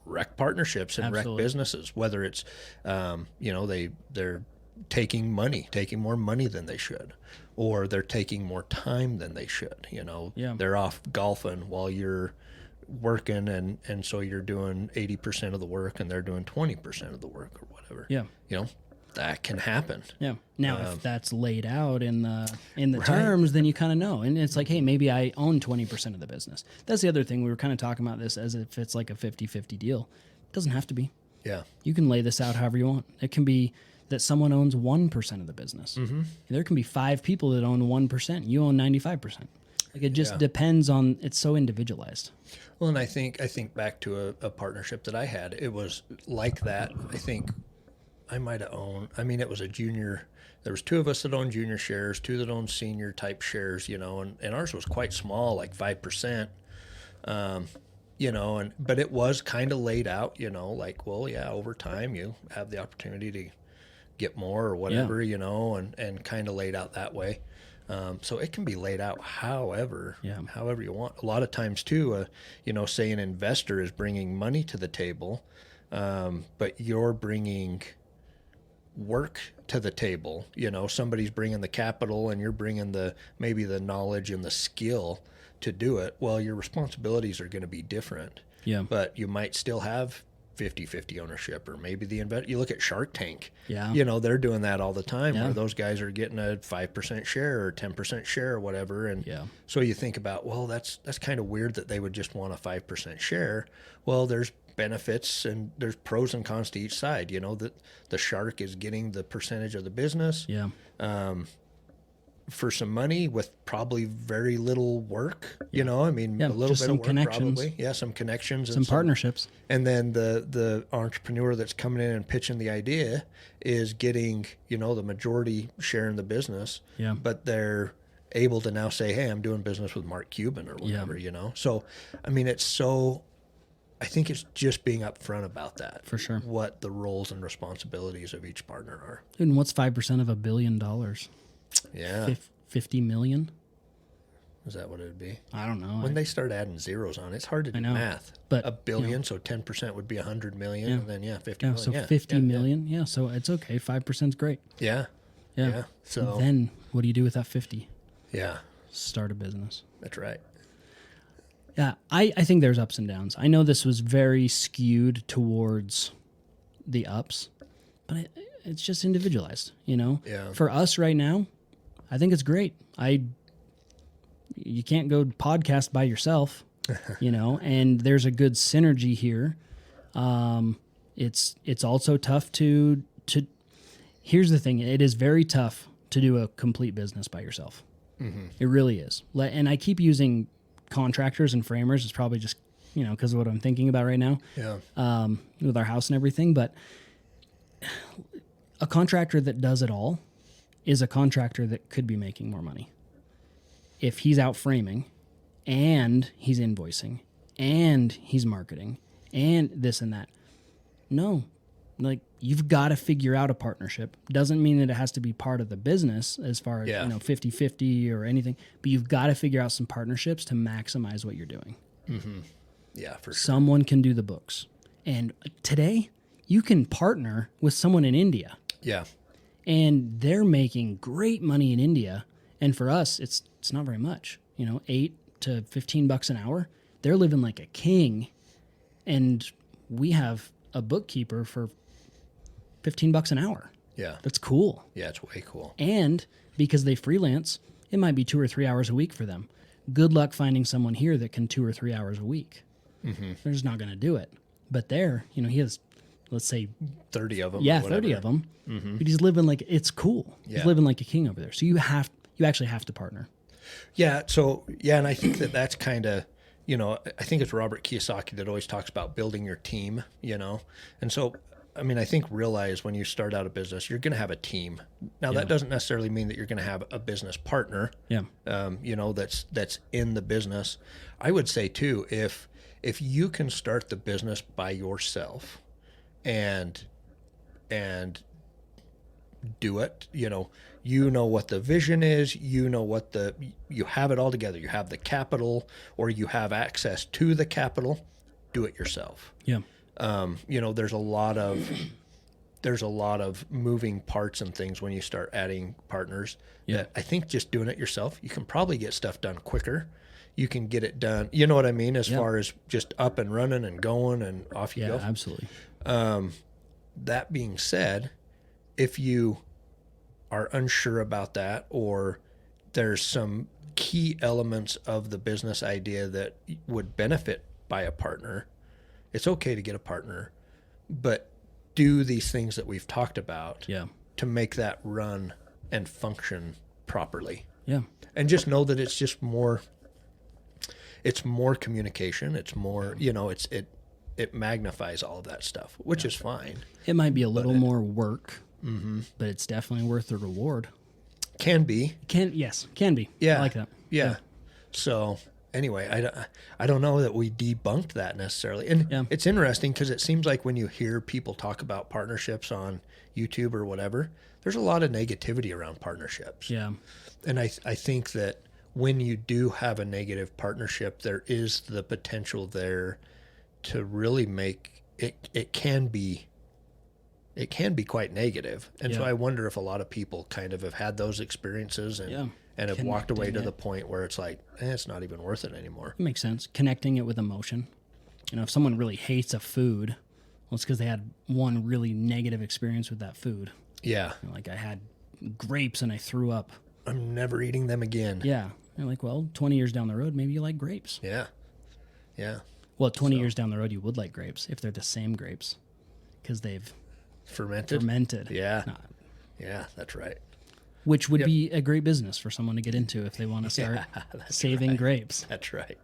wreck partnerships and wreck businesses, whether it's, you know, they're taking more money than they should, or they're taking more time than they should. You know, they're off golfing while you're working, and so you're doing 80% of the work and they're doing 20% of the work or whatever. Yeah. You know, that can happen. Yeah. Now, if that's laid out in the terms, then you kind of know. And it's like, hey, maybe I own 20% of the business. That's the other thing. We were kind of talking about this as if it's like a 50-50 deal. It doesn't have to be. Yeah. You can lay this out however you want. It can be that someone owns 1% of the business. Mm-hmm. There can be 5 people that own 1%. You own 95%. Like it just depends on, it's so individualized. Well, and I think back to a partnership that I had. It was like that. I think I might have owned, I mean, it was a junior. There was 2 of us that owned junior shares, 2 that owned senior type shares, you know, and ours was quite small, like 5%, you know, but it was kind of laid out, you know, like, well, yeah, over time you have the opportunity to get more or whatever, you know, and kind of laid out that way. So it can be laid out however you want. A lot of times too, you know, say an investor is bringing money to the table, but you're bringing work to the table. You know, somebody's bringing the capital and you're bringing maybe the knowledge and the skill to do it. Well, your responsibilities are going to be different. Yeah. But you might still have 50-50 ownership, or maybe you look at Shark Tank. Yeah. You know, they're doing that all the time where those guys are getting a 5% share or 10% share or whatever. And so you think about, well, that's kind of weird that they would just want a 5% share. Well, there's benefits and there's pros and cons to each side. You know, that the shark is getting the percentage of the business. Yeah. For some money with probably very little work, you know, I mean, a little bit of work connections. Probably. Yeah, some connections. Some partnerships. And then the entrepreneur that's coming in and pitching the idea is getting, you know, the majority share in the business. Yeah. But they're able to now say, hey, I'm doing business with Mark Cuban or whatever, you know. So, I mean, I think it's just being upfront about that. For sure. What the roles and responsibilities of each partner are. And what's 5% of $1 billion? Yeah. 50 million? Is that what it would be? I don't know. When they start adding zeros on, it's hard to do math. But $1 billion, so 10% would be 100 million, and then 50 million. So 50 million. Yeah, so it's okay. 5% is great. Yeah. Yeah. So then what do you do with that 50? Yeah. start a business. That's right. Yeah, I think there's ups and downs. I know this was very skewed towards the ups, but it's just individualized, you know? Yeah. For us right now, I think it's great. You can't go podcast by yourself, you know, and there's a good synergy here. It's also tough to here's the thing. It is very tough to do a complete business by yourself. Mm-hmm. It really is. And I keep using contractors and framers. It's probably just, you know, because of what I'm thinking about right now. Yeah. With our house and everything. But a contractor that does it all is a contractor that could be making more money. If he's out framing and he's invoicing and he's marketing and this and that. No, like you've got to figure out a partnership. Doesn't mean that it has to be part of the business as far as, you know, 50-50 or anything, but you've got to figure out some partnerships to maximize what you're doing. Mm-hmm. Yeah, for sure. Someone can do the books. And today you can partner with someone in India. Yeah. And they're making great money in India. And for us, it's not very much, you know, $8 to $15 an hour. They're living like a king. And we have a bookkeeper for $15 an hour. Yeah. That's cool. Yeah, it's way cool. And because they freelance, it might be 2 or 3 hours a week for them. Good luck finding someone here that can 2 or 3 hours a week. Mm-hmm. They're just not going to do it. But there, you know, he has, let's say 30 of them. Yeah, 30 of them. Mm-hmm. But he's living like, it's cool. Yeah. He's living like a king over there. So you actually have to partner. Yeah. So, yeah. And I think that's kind of, you know, I think it's Robert Kiyosaki that always talks about building your team, you know? And so, I mean, I think realize when you start out a business, you're going to have a team. Now, that doesn't necessarily mean that you're going to have a business partner, Yeah. You know, that's in the business. I would say too, if you can start the business by yourself and do it, you know what the vision is, you have it all together. You have the capital or you have access to the capital, do it yourself. Yeah. You know, there's a lot of moving parts and things when you start adding partners. Yeah. That I think just doing it yourself, you can probably get stuff done quicker. You can get it done. You know what I mean? As far as just up and running and going and off you go. Yeah, absolutely. That being said, if you are unsure about that, or there's some key elements of the business idea that would benefit by a partner, it's okay to get a partner, but do these things that we've talked about to make that run and function properly. Yeah. And just know that it's more communication. It's more, you know, it magnifies all of that stuff, which is fine. It might be a little more work, but it's definitely worth the reward. Can be. Can be. Yeah. I like that. Yeah. So anyway, I don't know that we debunked that necessarily. And it's interesting because it seems like when you hear people talk about partnerships on YouTube or whatever, there's a lot of negativity around partnerships. Yeah. And I think that when you do have a negative partnership, there is the potential there to really make it can be quite negative. And so I wonder if a lot of people kind of have had those experiences and have walked away to the point where it's like, it's not even worth it anymore. It makes sense. Connecting it with emotion. You know, if someone really hates a food, well, it's because they had one really negative experience with that food. Yeah. You know, like I had grapes and I threw up. I'm never eating them again. Yeah. You're like, well, 20 years down the road, maybe you like grapes. Yeah. Yeah. Well, 20 years down the road, you would like grapes if they're the same grapes because they've fermented. Yeah. No. Yeah, that's right. Which would be a great business for someone to get into if they want to start saving grapes. That's right.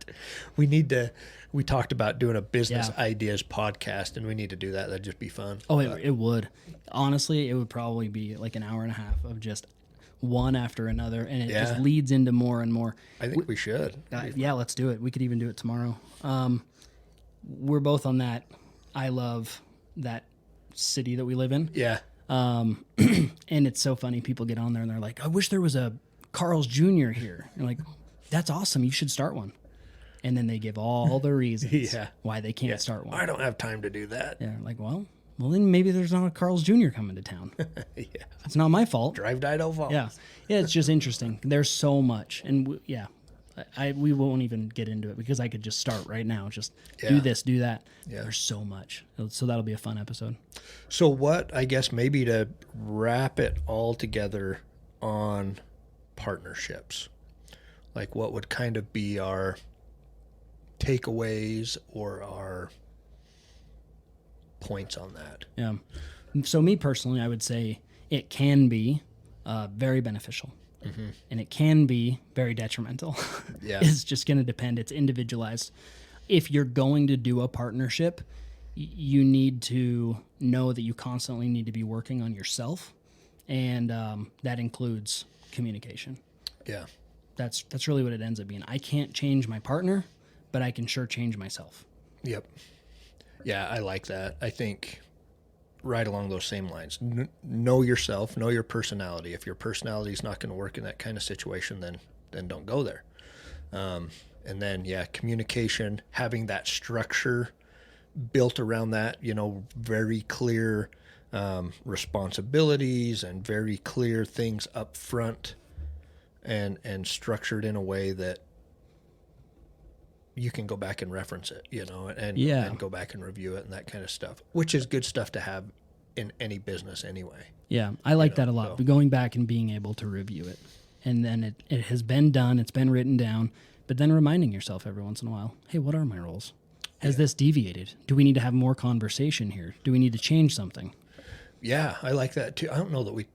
We talked about doing a business ideas podcast, and we need to do that. That'd just be fun. Oh, it would. Honestly, it would probably be like an hour and a half of just one after another, and it just leads into more and more. I think we should. Yeah, let's do it. We could even do it tomorrow. We're both on that. I love that city that we live in. Yeah. And it's so funny. People get on there and they're like, I wish there was a Carl's Jr. here. And like, that's awesome. You should start one. And then they give all the reasons why they can't start one. I don't have time to do that. Yeah. Like, well, Well, then maybe there's not a Carl's Jr. coming to town. Yeah. It's not my fault. Drive to Idaho Falls. Yeah. Yeah, it's just interesting. There's so much. And we won't even get into it because I could just start right now. Just do this, do that. Yeah. There's so much. So that'll be a fun episode. So what, I guess maybe to wrap it all together on partnerships, like what would kind of be our takeaways or our points on that? Yeah. So me personally, I would say it can be very beneficial. And it can be very detrimental. Yeah. It's just going to depend. It's individualized. If you're going to do a partnership, you need to know that you constantly need to be working on yourself, and that includes communication. Yeah. That's really what it ends up being. I can't change my partner, but I can sure change myself. Yep. Yeah, I like that. I think right along those same lines. Know yourself, know your personality. If your personality is not going to work in that kind of situation, then don't go there. And then, communication, having that structure built around that, very clear responsibilities and very clear things up front, and structured in a way that you can go back and reference it, and go back and review it and that kind of stuff, which is good stuff to have in any business anyway. Yeah, I like that a lot. But going back and being able to review it. And then it has been done, it's been written down, but then reminding yourself every once in a while, hey, what are my roles? Has this deviated? Do we need to have more conversation here? Do we need to change something? Yeah, I like that too. I don't know that we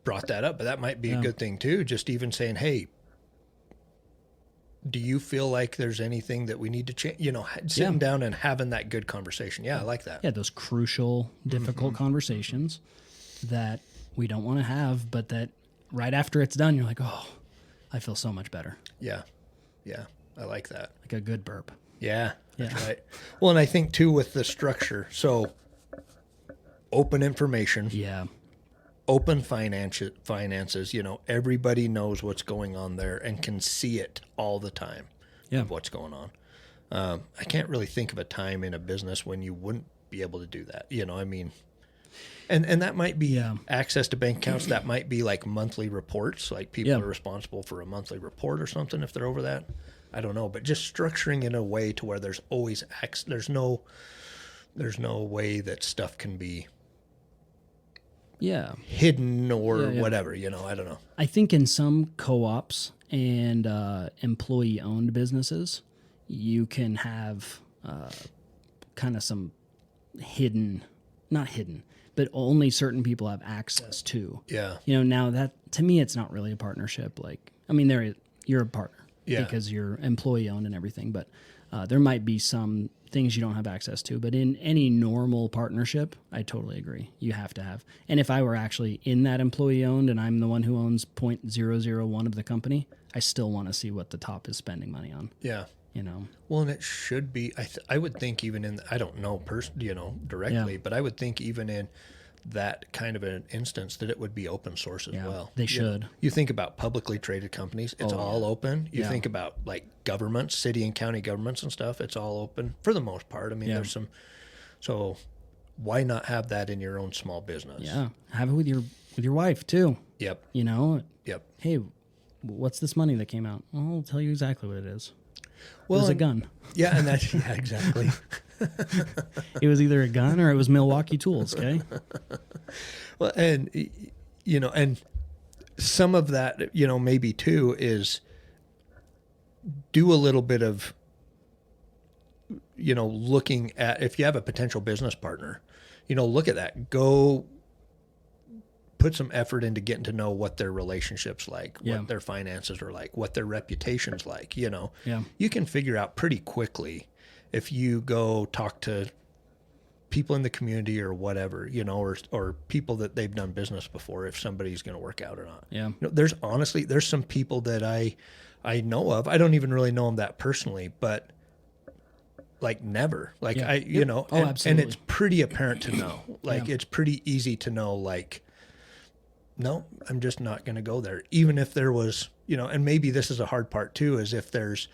brought that up, but that might be a good thing too. Just even saying, hey, do you feel like there's anything that we need to change? Sitting down and having that good conversation. Yeah, I like that. Yeah, those crucial, difficult conversations that we don't want to have, but that right after it's done, you're like, oh, I feel so much better. Yeah. Yeah, I like that. Like a good burp. Yeah, that's right. Well, and I think too with the structure, so open information. Yeah. Open finances, everybody knows what's going on there and can see it all the time of what's going on. I can't really think of a time in a business when you wouldn't be able to do that. And that might be access to bank accounts. That might be like monthly reports, like people are responsible for a monthly report or something if they're over that. I don't know, but just structuring in a way to where there's always there's no way that stuff can be hidden or whatever, I don't know. I think in some co-ops and employee-owned businesses, you can have kind of some not hidden, but only certain people have access to. Yeah. Now that, to me, it's not really a partnership. You're a partner because you're employee-owned and everything, but there might be some things you don't have access to, but in any normal partnership, I totally agree. You have to have. And if I were actually in that employee owned and I'm the one who owns 0.001 of the company, I still want to see what the top is spending money on. Yeah. Well, and it should be, I would think even in, I don't know directly, but I would think even in that kind of an instance that it would be open source as well. They should. You think about publicly traded companies, it's all open. You think about like governments, city and county governments and stuff, it's all open for the most part. I mean, there's some, so why not have that in your own small business? Yeah. Have it with your wife too. Yep. Yep. Hey, what's this money that came out? Well, I'll tell you exactly what it is. Well, it was a gun. Yeah, and that's exactly. It was either a gun or it was Milwaukee tools, okay? Well, and and some of that, maybe too is do a little bit of looking at, if you have a potential business partner, look at that. Go put some effort into getting to know what their relationship's like, what their finances are like, what their reputation's like, You can figure out pretty quickly if you go talk to people in the community or whatever, or people that they've done business before, if somebody's going to work out or not. Yeah. There's some people that I know of. I don't even really know them that personally, but like never, like absolutely. And it's pretty apparent to know, it's pretty easy to know, no, I'm just not going to go there. Even if there was, and maybe this is a hard part too, is if there's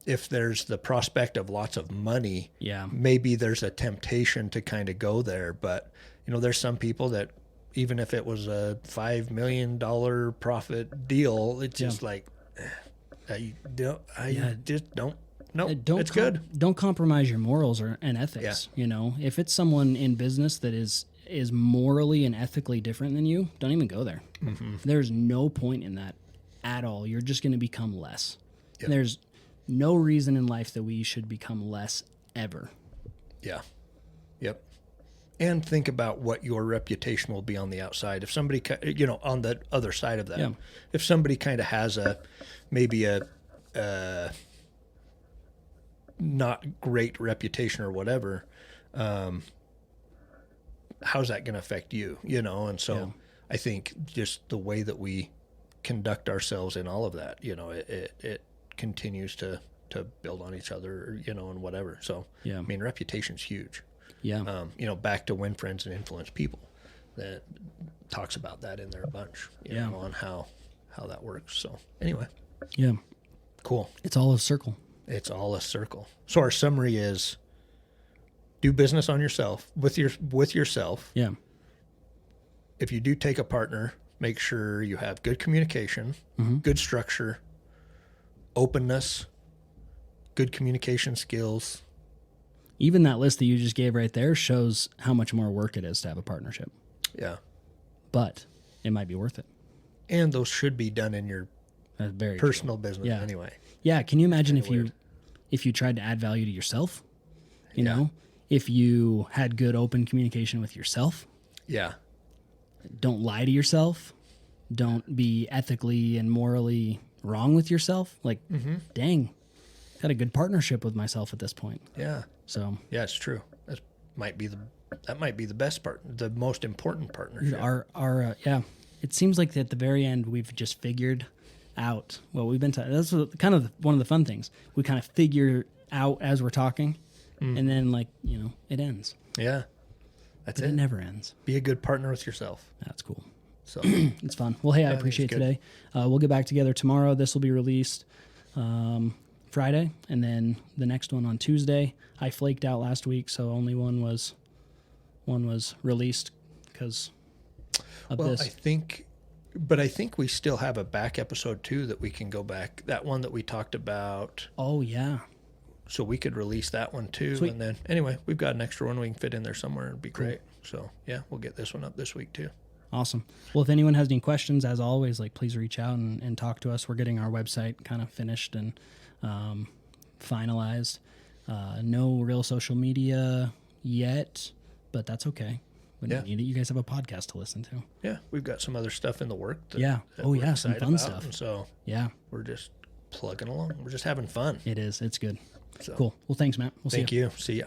if there's the prospect of lots of money, Yeah. maybe there's a temptation to kind of go there. But, there's some people that even if it was a $5 million profit deal, it's just like, I just don't. No, it's good. Don't compromise your morals and ethics. If it's someone in business that is morally and ethically different than you, don't even go there. Mm-hmm. There's no point in that at all. You're just going to become less. Yep. There's no reason in life that we should become less ever. Yeah. Yep. And think about what your reputation will be on the outside. If somebody, on the other side of that, Yeah. if somebody kind of has maybe a not great reputation or whatever, how's that going to affect you? And so Yeah. I think just the way that we conduct ourselves in all of that, it continues to build on each other, and whatever. So, Yeah. I mean, reputation's huge. Yeah. Back to Win Friends and Influence People, that talks about that in there a bunch, Yeah. on how that works. So anyway, Yeah. cool. It's all a circle. It's all a circle. So our summary is: do business on yourself with yourself. Yeah. If you do take a partner, make sure you have good communication, good structure, openness, good communication skills. Even that list that you just gave right there shows how much more work it is to have a partnership. Yeah. But it might be worth it. And those should be done in your That's very true. personal business Yeah. anyway. Yeah, can you imagine Kinda if you tried to add value to yourself? You Yeah. know, if you had good open communication with yourself, Yeah. don't lie to yourself, don't be ethically and morally wrong with yourself. Like, dang, got a good partnership with myself at this point. Yeah. So Yeah, it's true. That might be the best part, the most important partnership. yeah, it seems like at the very end we've just figured out what we've been talking. That's kind of one of the fun things. We kind of figure out as we're talking, and then it ends. Yeah. That's But it. it never ends. Be a good partner with yourself. That's cool. So It's fun. Well, hey, I think appreciate it's good. today. We'll get back together tomorrow. This will be released Friday, and then the next one on Tuesday. I flaked out last week, so only one was released because of well, this. I think we still have a back episode too that we can go back. That one that we talked about. Oh yeah, So we could release that one too. Sweet. And then anyway, we've got an extra one we can fit in there somewhere. It'd be great. So yeah, we'll get this one up this week too. awesome. Well, if anyone has any questions, as always, please reach out and talk to us. We're getting our website kind of finished and finalized. No real social media yet, but that's okay. We don't need it. You guys have a podcast to listen to. Yeah, we've got some other stuff in the work. Yeah. that Oh, we're yeah, some excited fun about, stuff. And so Yeah, we're just plugging along. We're just having fun. it is. It's good. So Cool. Well, thanks, Matt. We'll see you. thank you. See ya.